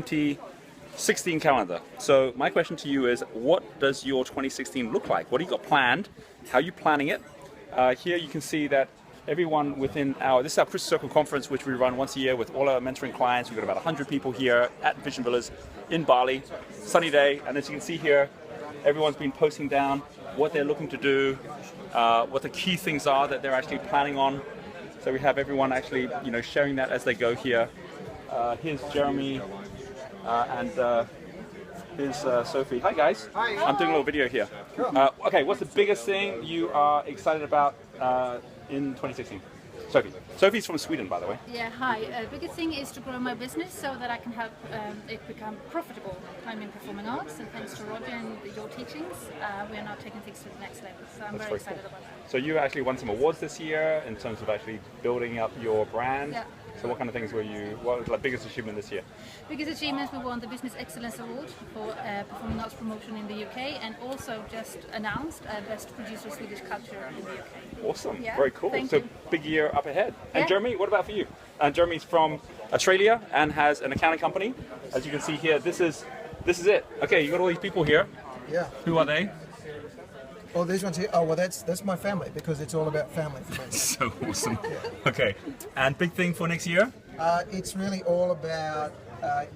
2016 calendar. So my question to you is, what does your 2016 look like? What do you got planned? How are you planning it? Here you can see that everyone within this is our Crystal Circle conference, which we run once a year with all our mentoring clients. We've got about 100 people here at Vision Villas in Bali. Sunny day, and as you can see here, everyone's been posting down what they're looking to do, what the key things are that they're actually planning on. So we have everyone actually, sharing that as they go here. Here's Jeremy and here's Sophie. Hi guys. Hi. I'm doing a little video here. Okay, what's the biggest thing you are excited about in 2016? Sophie. Sophie's from Sweden, by the way. Yeah, hi. Biggest thing is to grow my business so that I can help it become profitable. I'm in performing arts, and thanks to Roger and your teachings, we are now taking things to the next level. So I'm very excited about that. So you actually won some awards this year in terms of actually building up your brand. Yeah. So what kind of things what was the biggest achievement this year? Biggest achievements, we won the Business Excellence Award for Performing Arts Promotion in the UK, and also just announced Best Producer Swedish Culture in the UK. Awesome, yeah. very cool. Thank so you. Big year up ahead. And Yeah. Jeremy, what about for you? Jeremy's from Australia and has an accounting company. As you can see here, this is it. Okay, you got all these people here. Yeah. Who are they? Oh, these ones here. Oh, well, that's my family, because it's all about family for me. So awesome. Okay, and big thing for next year? It's really all about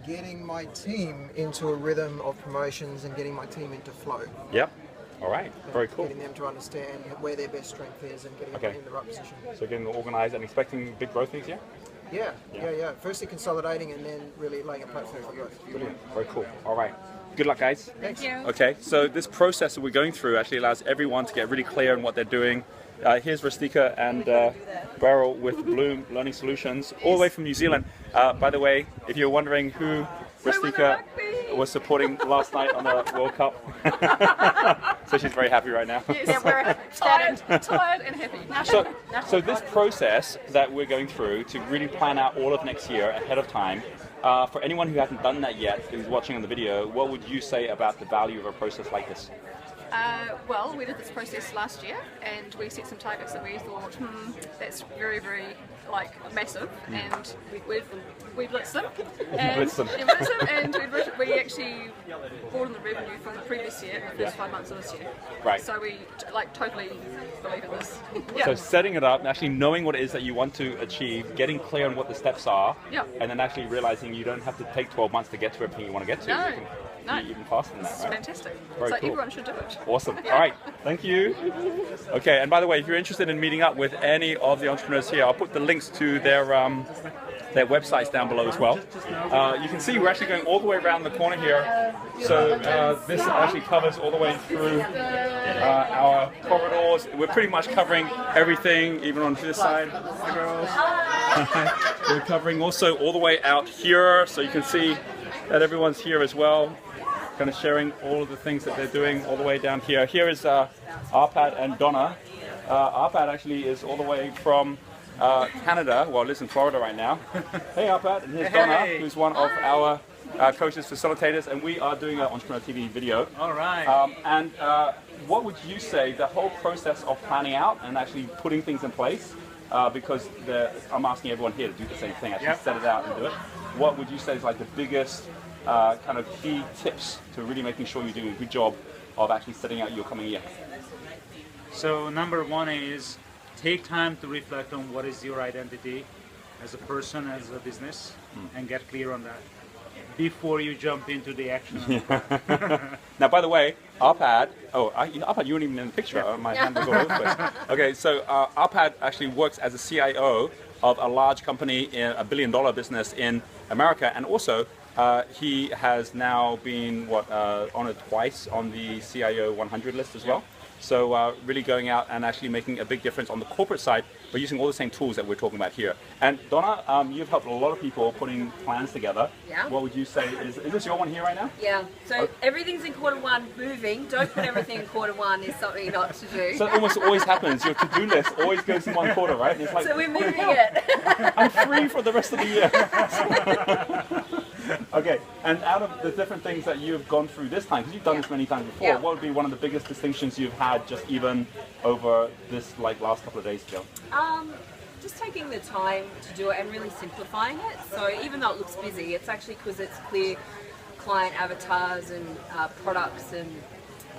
getting my team into a rhythm of promotions and getting my team into flow. Yep. All right, very cool. Getting them to understand where their best strength is and getting them in the right position. So getting organised and expecting big growth next year? Yeah. Firstly consolidating and then really laying a platform for growth. Brilliant, very cool. All right, good luck guys. Thanks. Thank you. Okay, so this process that we're going through actually allows everyone to get really clear on what they're doing. Here's Rastika and Beryl with Bloom Learning Solutions, all the way from New Zealand. By the way, if you're wondering who Rastika was supporting last night on the World Cup, so she's very happy right now. Yes, we're tired and happy. So this process that we're going through to really plan out all of next year ahead of time, for anyone who hasn't done that yet, who's watching on the video, what would you say about the value of a process like this? Well, we did this process last year, and we set some targets that we thought, that's very, very massive, and we blitzed them. And we actually brought in the revenue from the previous year, the first 5 months of this year. Right. So we totally believe in this. So setting it up, actually knowing what it is that you want to achieve, getting clear on what the steps are, and then actually realizing you don't have to take 12 months to get to everything you want to get to. No. You can be even faster than that, It's right? fantastic. Very So cool. everyone should do it. Awesome. All right. Thank you. Okay. And by the way, if you're interested in meeting up with any of the entrepreneurs here, I'll put the links to their websites down below as well. You can see we're actually going all the way around the corner here. So this actually covers all the way through our corridors. We're pretty much covering everything, even on this side. Hi, girls. We're covering also all the way out here, so you can see that everyone's here as well, kind of sharing all of the things that they're doing all the way down here. Here is Arpad and Donna. Arpad actually is all the way from Canada, well, lives in Florida right now. Hey Arpad, and here's Donna, who's one of our coaches, facilitators, and we are doing an Entrepreneur TV video. All right. And what would you say the whole process of planning out and actually putting things in place, because I'm asking everyone here to do the same thing, actually set it out and do it. What would you say is like the biggest kind of key tips to really making sure you're doing a good job of actually setting out your coming year? So number one is take time to reflect on what is your identity as a person, as a business, and get clear on that before you jump into the action. Now, by the way, Arpad, Arpad, you weren't even in the picture. My hand was all over the place. Okay, so Arpad actually works as a CIO of a large company, in a $1 billion business in America, and also he has now been honored twice on the CIO 100 list as well. So really going out and actually making a big difference on the corporate side, but using all the same tools that we're talking about here. And Donna, you've helped a lot of people putting plans together. Yeah. What would you say is this your one here right now? Yeah. So everything's in quarter one moving. Don't put everything in quarter one is something not to do. So it almost always happens. Your to-do list always goes in one quarter, right? And it's like, So we're moving it. I'm free for the rest of the year. Okay, and out of the different things that you've gone through this time, because you've done this many times before, Yeah. what would be one of the biggest distinctions you've had just even over this last couple of days ago? just taking the time to do it and really simplifying it. So even though it looks busy, it's actually because it's clear client avatars and products and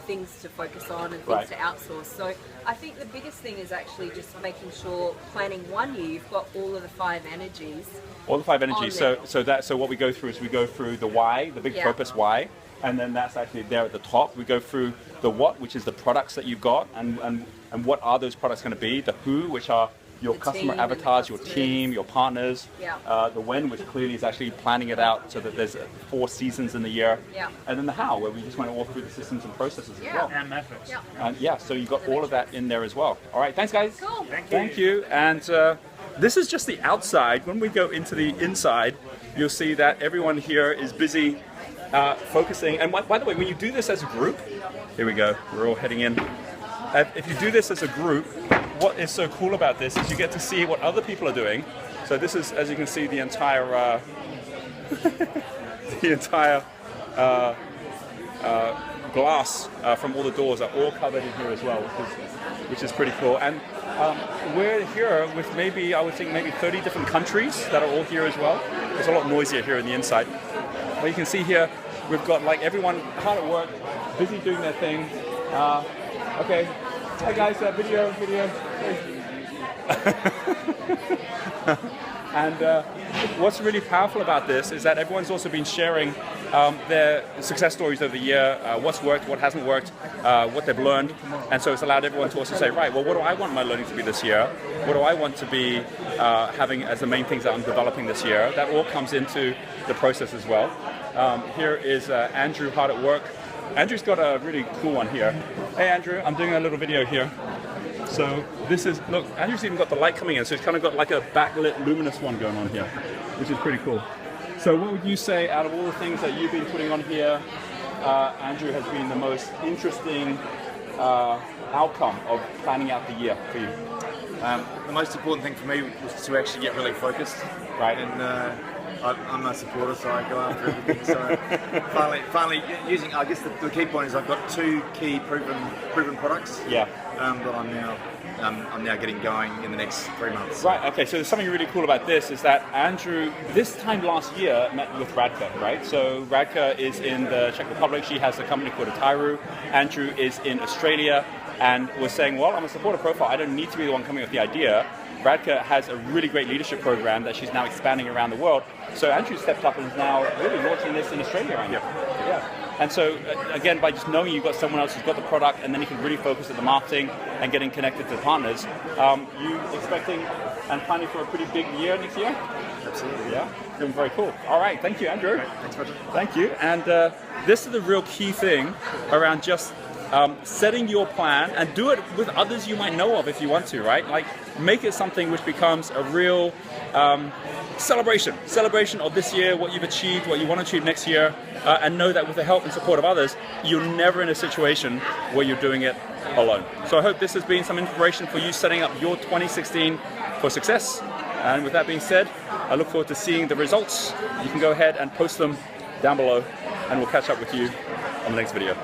things to focus on and things to outsource. So I think the biggest thing is actually just making sure planning 1 year you've got all of the 5 energies. All the 5 energies. So what we go through is we go through the why, the big purpose why, and then that's actually there at the top. We go through the what, which is the products that you've got, and what are those products going to be. The who, which are your customer avatars, your team, your partners. The when, which clearly is actually planning it out so that there's 4 seasons in the year. And then the how, where we just went all through the systems and processes as well. And methods. And so you got all of that in there as well. All right, thanks guys. Cool. Thank you. And this is just the outside. When we go into the inside, you'll see that everyone here is busy focusing. And by the way, when you do this as a group, here we go, we're all heading in. If you do this as a group, what is so cool about this is you get to see what other people are doing. So this is, as you can see, the entire glass from all the doors are all covered in here as well, which is pretty cool. And we're here with maybe, I would think, maybe 30 different countries that are all here as well. It's a lot noisier here in the inside. But you can see here, we've got like everyone hard at work, busy doing their thing. Okay, hi guys, video. And what's really powerful about this is that everyone's also been sharing their success stories over the year, what's worked, what hasn't worked, what they've learned. And so it's allowed everyone to also say, right, well, what do I want my learning to be this year? What do I want to be having as the main things that I'm developing this year? That all comes into the process as well. Here is Andrew hard at work. Andrew's got a really cool one here. Hey Andrew, I'm doing a little video here. So this is, look, Andrew's even got the light coming in, so it's kind of got like a backlit luminous one going on here, which is pretty cool. So what would you say out of all the things that you've been putting on here, Andrew has been the most interesting outcome of planning out the year for you? The most important thing for me was to actually get really focused, right? And I'm a supporter, so I go after everything. So finally using, I guess the key point is I've got 2 key proven products. Yeah. That I'm now getting going in the next 3 months. Right. Okay. So there's something really cool about this is that Andrew, this time last year, met with Radka, right? So Radka is in the Czech Republic. She has a company called Atairu. Andrew is in Australia and was saying, well, I'm a supporter profile. I don't need to be the one coming up with the idea. Radka has a really great leadership program that she's now expanding around the world. So Andrew stepped up and is now really launching this in Australia right now. Yeah. And so, again, by just knowing you've got someone else who's got the product and then you can really focus on the marketing and getting connected to the partners, you expecting and planning for a pretty big year next year? Absolutely. Yeah, doing very cool. All right, thank you, Andrew. Great. Thanks, Roger. Thank you. And this is the real key thing around just setting your plan, and do it with others you might know of if you want to, right? Like, make it something which becomes a real celebration of this year, what you've achieved, what you want to achieve next year, and know that with the help and support of others, you're never in a situation where you're doing it alone. So I hope this has been some inspiration for you setting up your 2016 for success. And with that being said, I look forward to seeing the results. You can go ahead and post them down below, and we'll catch up with you on the next video.